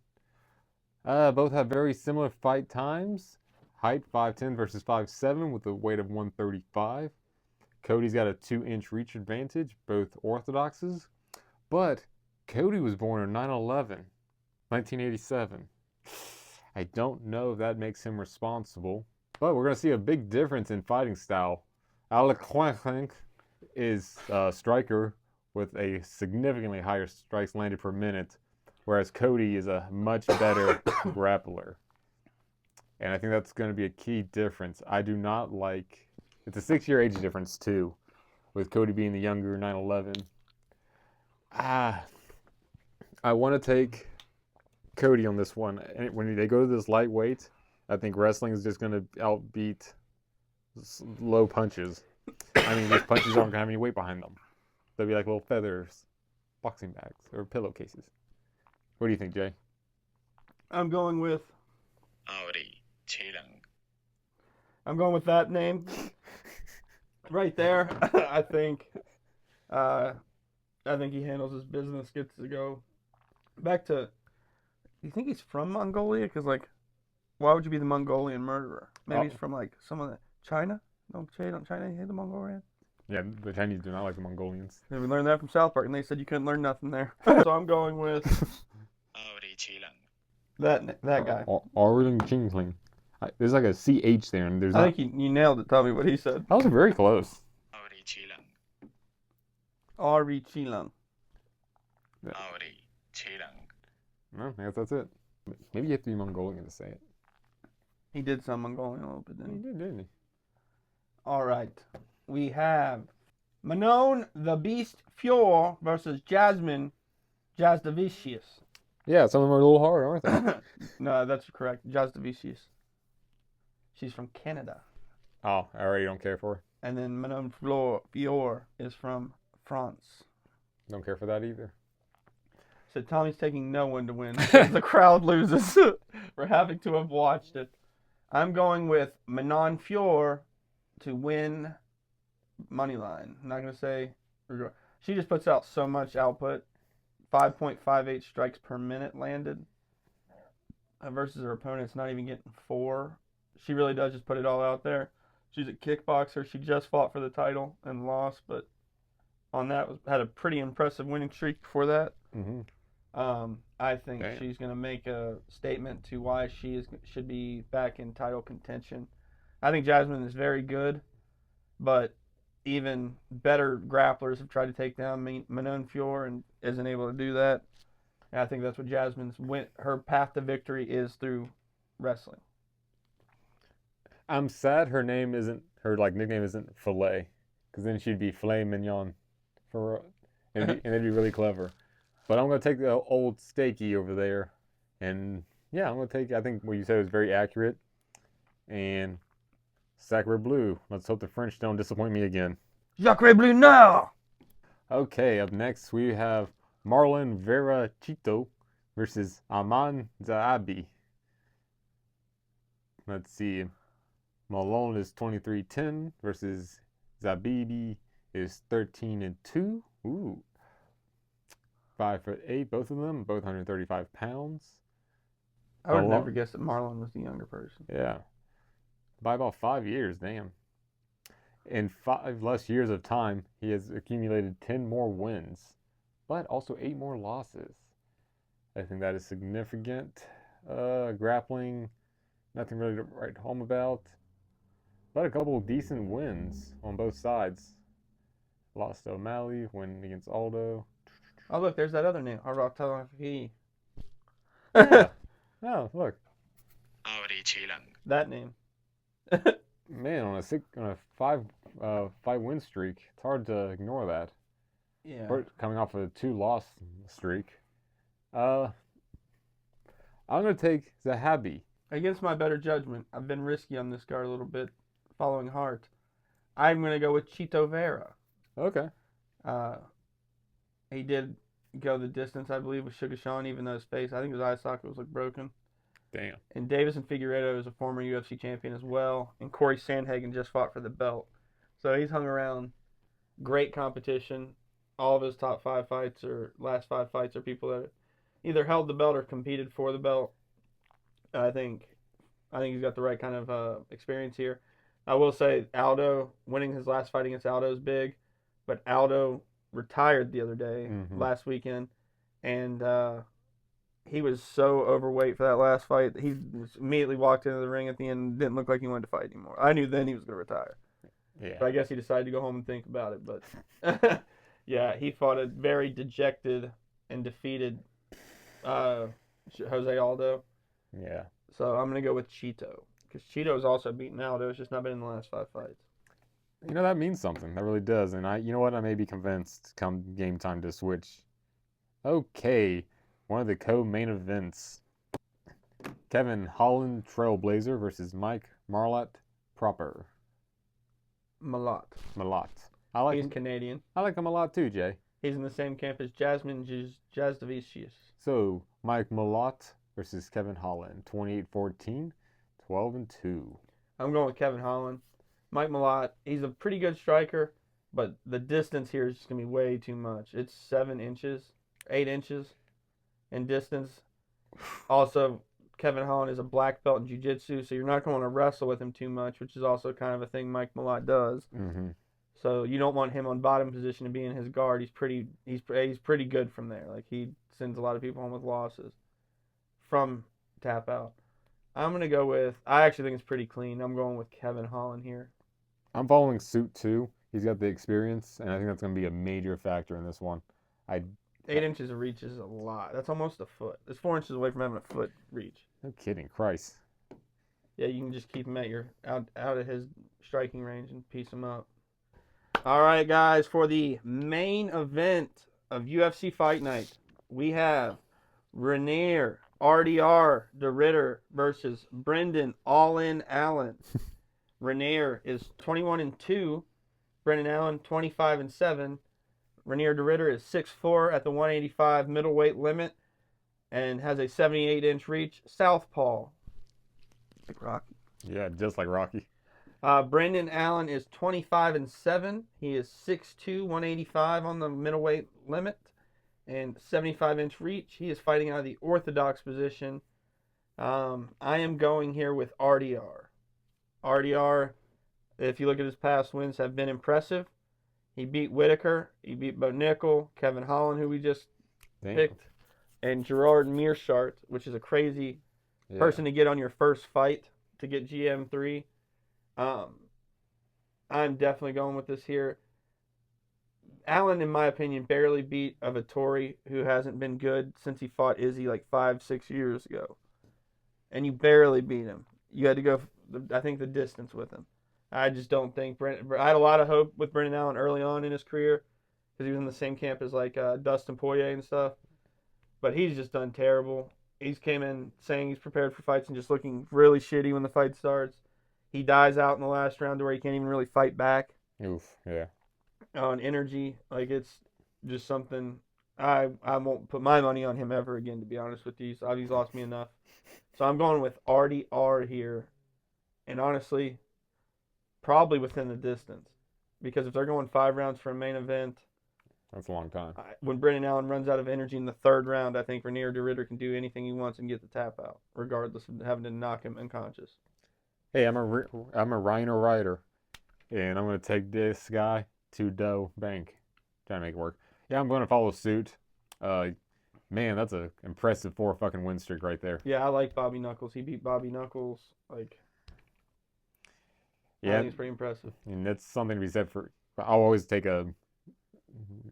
Both have very similar fight times. Height 5'10 versus 5'7 with a weight of 135. Cody's got a 2-inch reach advantage, both orthodoxes. But Cody was born on 9/11, 1987. I don't know if that makes him responsible. But we're going to see a big difference in fighting style. Aorkaling is a striker with a significantly higher strikes landed per minute, whereas Cody is a much better grappler. And I think that's going to be a key difference. I do not like... It's a 6-year age difference, too, with Cody being the younger 9/11. I want to take Cody on this one. And when they go to this lightweight, I think wrestling is just going to outbeat low punches. I mean, these punches aren't going to have any weight behind them. They'll be like little feathers, boxing bags, or pillowcases. What do you think, Jay? I'm going with Chilang. I'm going with that name right there. I think he handles his business. Gets to go back to. You think he's from Mongolia? Because like, why would you be the Mongolian murderer? Maybe he's from like some of the China. Don't China hate the Mongolian? Yeah, the Chinese do not like the Mongolians. We learned that from South Park, and they said you couldn't learn nothing there. So I'm going with that guy. Arling Chingling. There's like a CH there, and there's I think you nailed it. Tell me what he said. That was very close. Ari Chilang. No, I guess that's it. Maybe you have to be Mongolian to say it. He did sound Mongolian a little bit, didn't he? He did, didn't he? All right. We have Manon the Beast Fjord versus Jasmine Jazdavicius. Yeah, some of them are a little hard, aren't they? No, that's correct. Jazdavicius. She's from Canada. Oh, I already don't care for her. And then Manon Fjord is from France. Don't care for that either. So Tommy's taking no one to win because the crowd loses for having to have watched it. I'm going with Manon Fjord to win moneyline. I'm not going to say. She just puts out so much output. 5.58 strikes per minute landed. Versus her opponent's not even getting 4. She really does just put it all out there. She's a kickboxer. She just fought for the title and lost, but on that had a pretty impressive winning streak before that. Mm-hmm. I think she's going to make a statement to why she should be back in title contention. I think Jasmine is very good, but even better grapplers have tried to take down Manon Fjord and isn't able to do that. And I think that's what Jasmine's her path to victory is through wrestling. I'm sad her nickname isn't Filet, because then she'd be Filet Mignon, and it'd be really clever. But I'm going to take the old steaky over there. And yeah, I think what you said was very accurate. And Sacre Bleu. Let's hope the French don't disappoint me again. Jacques Bleu now. Okay, up next we have Marlon Vera Chito versus Aman Zaabi. Let's see. Malone is 23-10 versus Zabibi is 13-2. Ooh. 5'8", both of them, both 135 pounds. I would have Malone- never guessed that Marlon was the younger person. Yeah. By about 5 years, damn. In 5 less years of time, he has accumulated 10 more wins, but also 8 more losses. I think that is significant. Grappling, nothing really to write home about, but a couple of decent wins on both sides. Lost to O'Malley, win against Aldo. Oh, look, there's that other name. Arratalafi. Yeah. Oh, look. That name. Man, on a five win streak, it's hard to ignore that. Yeah. Coming off of a 2-loss streak. I'm gonna take Zahabi. Against my better judgment, I've been risky on this guard a little bit, following Hart. I'm going to go with Chito Vera. Okay. He did go the distance, I believe, with Sugashan, even though his face, I think his eye socket was like broken. Damn. And Davison Figueiredo is a former UFC champion as well. And Corey Sandhagen just fought for the belt. So he's hung around great competition. All of his top 5 fights or last 5 fights are people that either held the belt or competed for the belt. I think he's got the right kind of experience here. I will say Aldo, winning his last fight against Aldo is big. But Aldo retired the other day, last weekend. And he was so overweight for that last fight. He immediately walked into the ring at the end and didn't look like he wanted to fight anymore. I knew then he was going to retire. Yeah. But I guess he decided to go home and think about it. But yeah, he fought a very dejected and defeated Jose Aldo. Yeah. So I'm going to go with Chito. Because Chito's also beaten Aldo. It's just not been in the last 5 fights. You know, that means something. That really does. And you know what? I may be convinced come game time to switch. Okay. One of the co-main events. Kevin Holland Trailblazer versus Mike Marlott Proper. Malott. I like He's him. Canadian. I like him a lot too, Jay. He's in the same camp as Jasmine Jazdavicius. So, Mike Malott versus Kevin Holland. 28-14, 12-2. I'm going with Kevin Holland. Mike Malott, he's a pretty good striker, but the distance here is just going to be way too much. It's 8 inches in distance. Also, Kevin Holland is a black belt in jiu-jitsu, so you're not going to wrestle with him too much, which is also kind of a thing Mike Malott does. Mm-hmm. So you don't want him on bottom position and be in his guard. He's pretty good from there. Like, he sends a lot of people home with losses from tap out. I'm going to go with, I actually think it's pretty clean. I'm going with Kevin Holland here. I'm following suit too. He's got the experience, and I think that's going to be a major factor in this one. 8 inches of reach is a lot. That's almost a foot. It's 4 inches away from having a foot reach. No kidding, Christ. Yeah, you can just keep him at your out of his striking range and piece him up. All right, guys, for the main event of UFC Fight Night, we have Renier RDR De Ritter versus Brendan All-In Allen. Renier is 21-2. Brendan Allen 25-7. Renier De Ritter is 6'4" at the 185 middleweight limit and has a 78-inch reach. Southpaw. Like Rocky. Yeah, just like Rocky. Brendan Allen is 25-7. He is 6'2", 185 on the middleweight limit and 75-inch reach. He is fighting out of the orthodox position. I am going here with RDR. RDR, if you look at his past wins, have been impressive. He beat Whitaker. He beat Bo Nickel, Kevin Holland, who we just picked, and Gerard Mearshart, which is a crazy person to get on your first fight to get GM3. I'm definitely going with this here. Allen, in my opinion, barely beat a Vittori who hasn't been good since he fought Izzy like 5-6 years ago. And you barely beat him. You had to go, I think, the distance with him. I just don't think I had a lot of hope with Brendan Allen early on in his career because he was in the same camp as like Dustin Poirier and stuff. But he's just done terrible. He's came in saying he's prepared for fights and just looking really shitty when the fight starts. he dies out in the last round to where he can't even really fight back Oof, yeah. on energy. Like, it's just something I won't put my money on him ever again, to be honest with you. So he's lost me enough. So I'm going with RDR here. And honestly, probably within the distance. Because if they're going 5 rounds for a main event, That's a long time. when Brendan Allen runs out of energy in the 3rd round, I think Ranier DeRitter can do anything he wants and get the tap out, regardless of having to knock him unconscious. Hey, I'm a Rhino rider, and I'm gonna take this guy to Doe Bank. Trying to make it work. Yeah, I'm gonna follow suit. Man, that's a impressive 4 fucking win streak right there. Yeah, I like Bobby Knuckles. He beat Bobby Knuckles. Like, I Yeah, think it's pretty impressive. and that's something to be said for. I'll always take a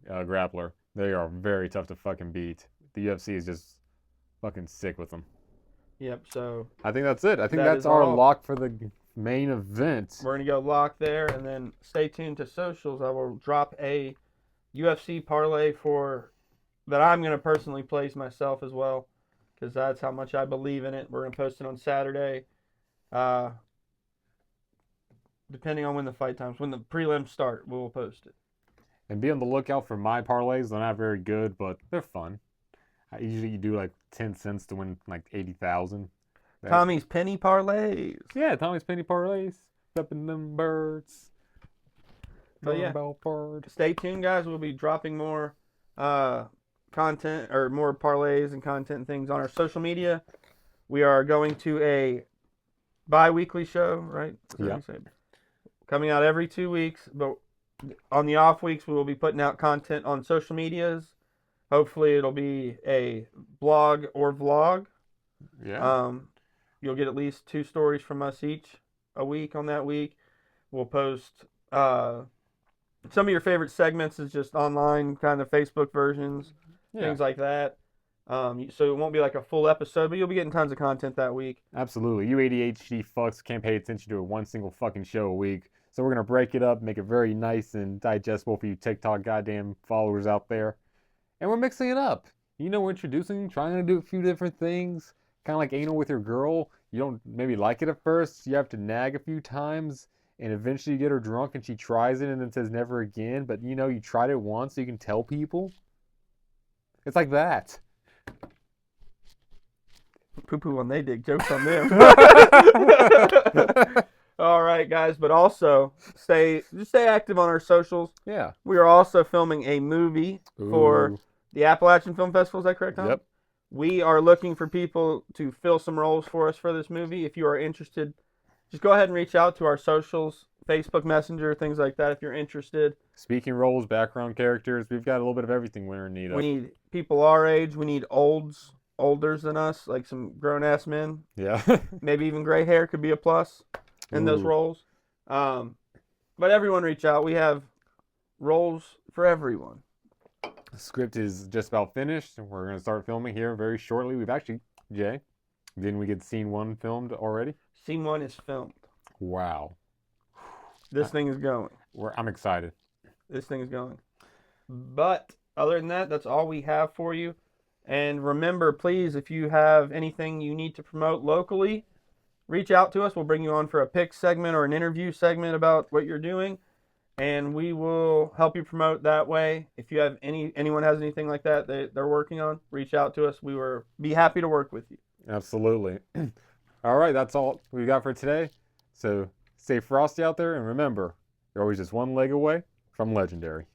grappler. They are very tough to fucking beat. The UFC is just fucking sick with them. Yep, so I think that's it. I think That that's is our all. lock for the main event. we're going to go lock there, and then stay tuned to socials. I will drop a UFC parlay that I'm going to personally place myself as well, because that's how much I believe in it. We're going to post it on Saturday, depending on when the fight times. When the prelims start, we'll post it. And be on the lookout for my parlays. They're not very good, but they're fun. I usually do like 10 cents to win like 80,000. Tommy's penny parlays. Yeah, Tommy's penny parlays. Flipping them birds. But yeah. Bird. Stay tuned, guys. We'll be dropping more content, or more parlays and content and things on our social media. We are going to a bi-weekly show, right? Is that what you said? Coming out every 2 weeks, but on the off weeks, we will be putting out content on social medias. Hopefully, it'll be a blog or vlog. Yeah. You'll get at least 2 stories from us each a week on that week. We'll post some of your favorite segments is just online kind of Facebook versions, things like that. So it won't be like a full episode, but you'll be getting tons of content that week. Absolutely. You ADHD fucks can't pay attention to one single fucking show a week. So we're going to break it up, make it very nice and digestible for you TikTok goddamn followers out there. And we're mixing it up. We're introducing, trying to do a few different things. Kind of like anal with your girl. You don't maybe like it at first. You have to nag a few times. And eventually you get her drunk and she tries it and then says never again. But you tried it once so you can tell people. It's like that. Poo-poo on they dig. Jokes on them. All right, guys. But also, stay active on our socials. Yeah. We are also filming a movie for Ooh. the Appalachian Film Festival. Is that correct, Tom? Yep. We are looking for people to fill some roles for us for this movie. If you are interested, just go ahead and reach out to our socials, Facebook Messenger, things like that if you're interested. Speaking roles, background characters, we've got a little bit of everything we're in need of. We need people our age. We need olders than us, like some grown-ass men. Yeah. Maybe even gray hair could be a plus in those Ooh. roles. But everyone reach out. We have roles for everyone. The script is just about finished. We're going to start filming here very shortly. We've actually, Jay, didn't we get scene 1 filmed already? Scene 1 is filmed. Wow. This thing is going. I'm excited. This thing is going. But other than that, that's all we have for you. And remember, please, if you have anything you need to promote locally, reach out to us. We'll bring you on for a pick segment or an interview segment about what you're doing. And we will help you promote that way. If you have anyone has anything like that they're working on, reach out to us. We will be happy to work with you. Absolutely. All right, that's all we got for today. So stay frosty out there, and remember, you're always just one leg away from legendary.